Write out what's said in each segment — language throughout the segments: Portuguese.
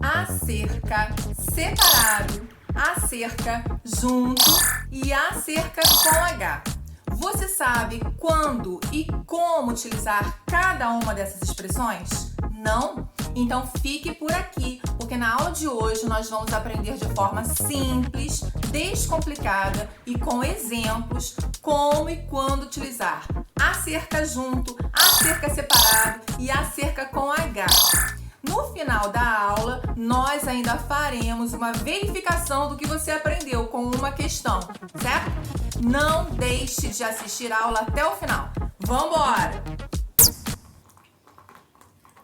Acerca separado, acerca junto e acerca com H. Você sabe quando e como utilizar cada uma dessas expressões? Não? Então fique por aqui, porque na aula de hoje nós vamos aprender de forma simples, descomplicada e com exemplos como e quando utilizar acerca junto, acerca separado e acerca com H. No final da aula, nós ainda faremos uma verificação do que você aprendeu com uma questão, certo? Não deixe de assistir a aula até o final. Vamos embora!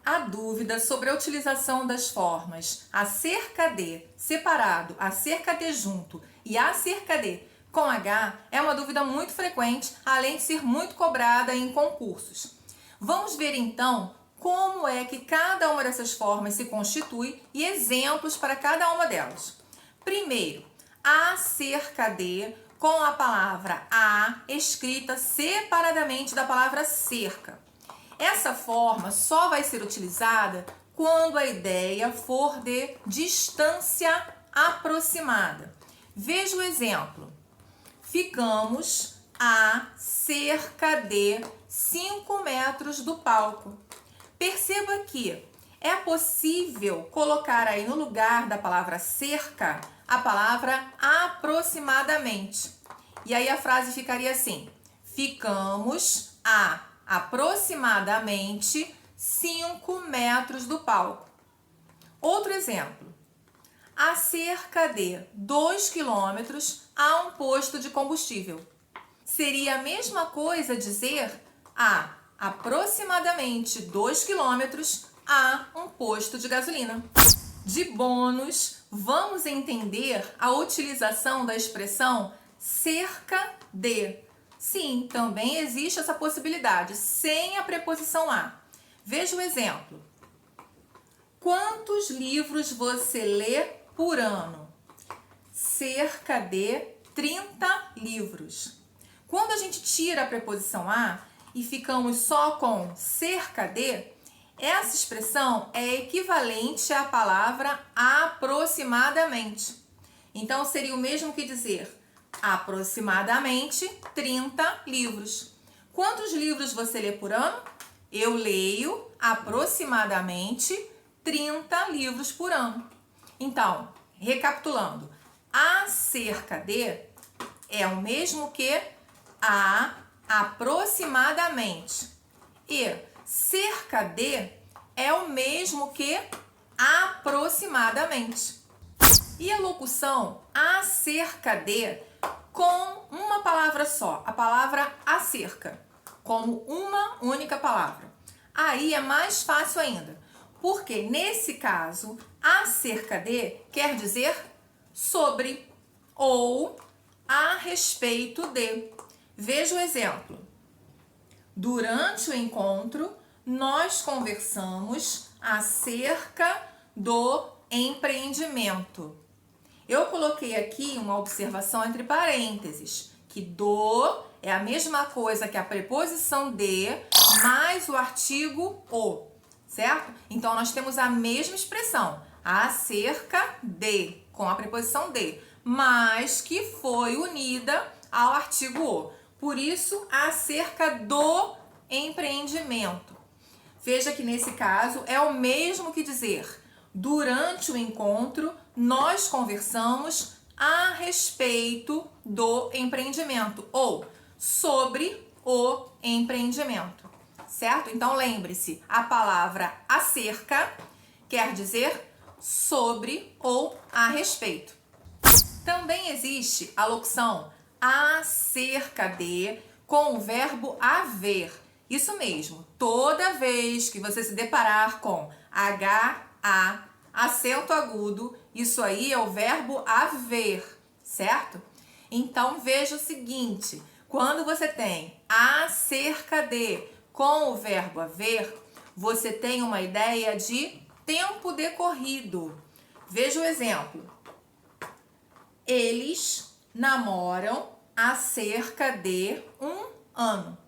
A dúvida sobre a utilização das formas acerca de, separado, acerca de junto e acerca de com H é uma dúvida muito frequente, além de ser muito cobrada em concursos. Vamos ver então como é que cada uma dessas formas se constitui e exemplos para cada uma delas. Primeiro, acerca de com a palavra a escrita separadamente da palavra cerca. Essa forma só vai ser utilizada quando a ideia for de distância aproximada. Veja o exemplo. Ficamos a cerca de 5 metros do palco. Perceba que é possível colocar aí no lugar da palavra cerca a palavra aproximadamente. E aí a frase ficaria assim: ficamos a aproximadamente 5 metros do palco. Outro exemplo. A cerca de 2 quilômetros há um posto de combustível. Seria a mesma coisa dizer a aproximadamente 2 quilômetros há um posto de gasolina. De bônus, vamos entender a utilização da expressão cerca de. Sim, também existe essa possibilidade, sem a preposição a. Veja o exemplo. Quantos livros você lê por ano? Cerca de 30 livros. Quando a gente tira a preposição a e ficamos só com cerca de, essa expressão é equivalente à palavra aproximadamente. Então, seria o mesmo que dizer aproximadamente 30 livros. Quantos livros você lê por ano? Eu leio aproximadamente 30 livros por ano. Então, recapitulando, acerca de é o mesmo que a aproximadamente. E cerca de é o mesmo que aproximadamente. E a locução acerca de com uma palavra só, a palavra acerca, como uma única palavra. Aí é mais fácil ainda, porque nesse caso, acerca de quer dizer sobre ou a respeito de. Veja o exemplo. Durante o encontro, nós conversamos acerca do empreendimento. Eu coloquei aqui uma observação entre parênteses, que do é a mesma coisa que a preposição de mais o artigo o, certo? Então, nós temos a mesma expressão, acerca de, com a preposição de, mas que foi unida ao artigo o. Por isso, acerca do empreendimento. Veja que nesse caso é o mesmo que dizer durante o encontro nós conversamos a respeito do empreendimento ou sobre o empreendimento, certo? Então lembre-se, a palavra acerca quer dizer sobre ou a respeito. Também existe a locução acerca de com o verbo haver. Isso mesmo, toda vez que você se deparar com H-A, acento agudo, isso aí é o verbo haver, certo? Então veja o seguinte, quando você tem acerca de com o verbo haver, você tem uma ideia de tempo decorrido. Veja o exemplo. Eles namoram há cerca de 1 ano.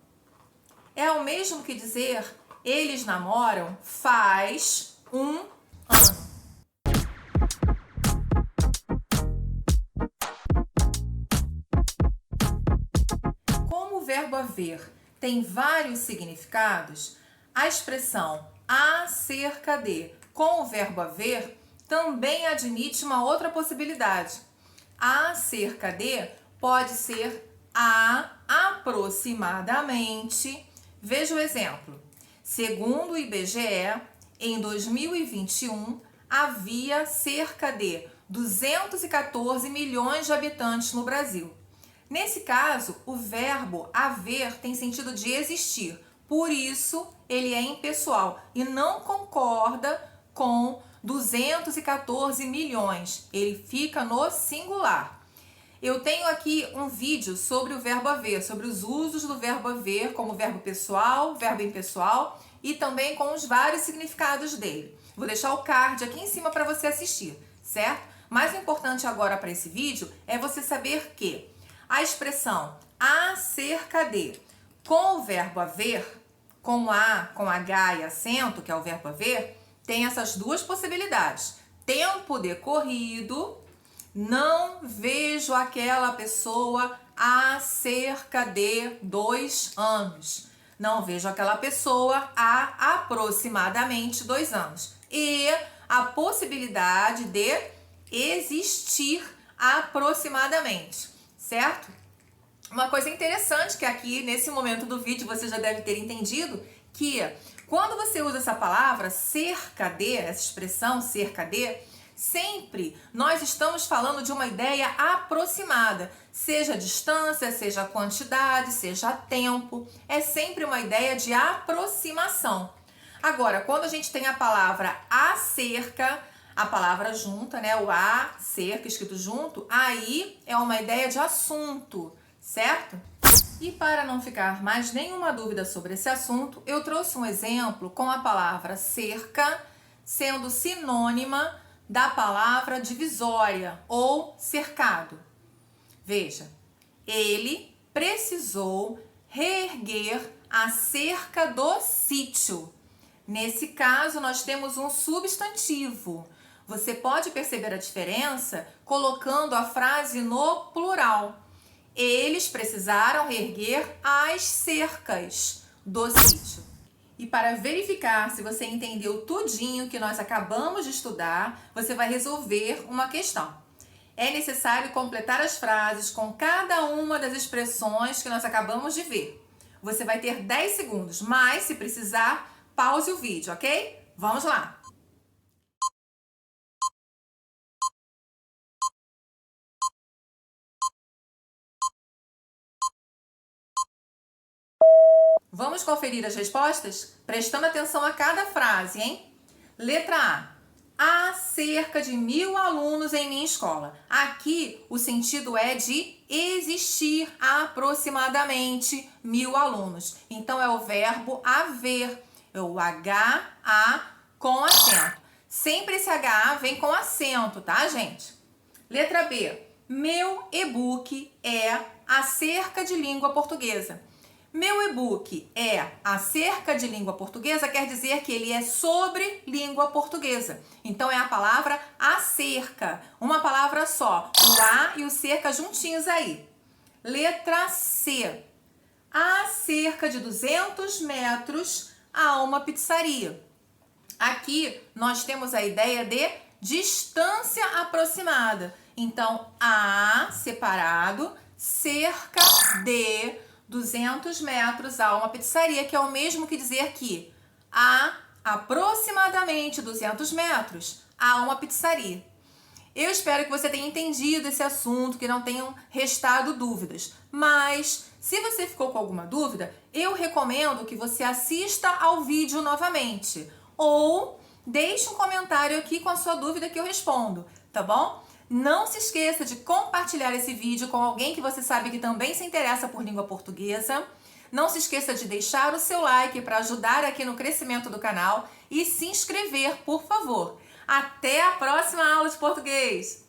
É o mesmo que dizer eles namoram faz 1 ano. verbo haver tem vários significados, a expressão acerca de com o verbo haver também admite uma outra possibilidade. Acerca de pode ser aproximadamente. Veja o exemplo. Segundo o IBGE, em 2021, havia cerca de 214 milhões de habitantes no Brasil. Nesse caso, o verbo haver tem sentido de existir, por isso ele é impessoal e não concorda com 214 milhões, ele fica no singular. Eu tenho aqui um vídeo sobre o verbo haver, sobre os usos do verbo haver como verbo pessoal, verbo impessoal e também com os vários significados dele. Vou deixar o card aqui em cima para você assistir, certo? Mas o importante agora para esse vídeo é você saber que a expressão acerca de com o verbo haver, com A, com H e acento, que é o verbo haver, tem essas duas possibilidades. Tempo decorrido, não vejo aquela pessoa há cerca de 2 anos. Não vejo aquela pessoa há aproximadamente 2 anos. E a possibilidade de existir aproximadamente, certo? Uma coisa interessante que aqui nesse momento do vídeo você já deve ter entendido que quando você usa essa palavra cerca de, essa expressão cerca de, sempre nós estamos falando de uma ideia aproximada, seja distância, seja quantidade, seja tempo, é sempre uma ideia de aproximação. Agora, quando a gente tem a palavra acerca, a palavra junta, né, o acerca escrito junto, aí é uma ideia de assunto, certo? E para não ficar mais nenhuma dúvida sobre esse assunto, eu trouxe um exemplo com a palavra cerca sendo sinônima da palavra divisória ou cercado. Veja, ele precisou reerguer a cerca do sítio. Nesse caso, nós temos um substantivo. Você pode perceber a diferença colocando a frase no plural. Eles precisaram reerguer as cercas do sítio. E para verificar se você entendeu tudinho que nós acabamos de estudar, você vai resolver uma questão. É necessário completar as frases com cada uma das expressões que nós acabamos de ver. Você vai ter 10 segundos, mas se precisar, pause o vídeo, ok? Vamos lá! Vamos conferir as respostas? Prestando atenção a cada frase, hein? Letra A. Há cerca de 1000 alunos em minha escola. Aqui o sentido é de existir aproximadamente 1000 alunos. Então é o verbo haver. É o H-A com acento. Sempre esse H-A vem com acento, tá, gente? Letra B. Meu e-book é acerca de língua portuguesa. Meu e-book é acerca de língua portuguesa, quer dizer que ele é sobre língua portuguesa. Então é a palavra acerca, uma palavra só. O A e o cerca juntinhos aí. Letra C. Há cerca de 200 metros há uma pizzaria. Aqui nós temos a ideia de distância aproximada. Então, a separado, cerca de 200 metros há uma pizzaria, que é o mesmo que dizer que há aproximadamente 200 metros há uma pizzaria. Eu espero que você tenha entendido esse assunto, que não tenham restado dúvidas. Mas, se você ficou com alguma dúvida, eu recomendo que você assista ao vídeo novamente. Ou deixe um comentário aqui com a sua dúvida que eu respondo, tá bom? Não se esqueça de compartilhar esse vídeo com alguém que você sabe que também se interessa por língua portuguesa. Não se esqueça de deixar o seu like para ajudar aqui no crescimento do canal e se inscrever, por favor. Até a próxima aula de português!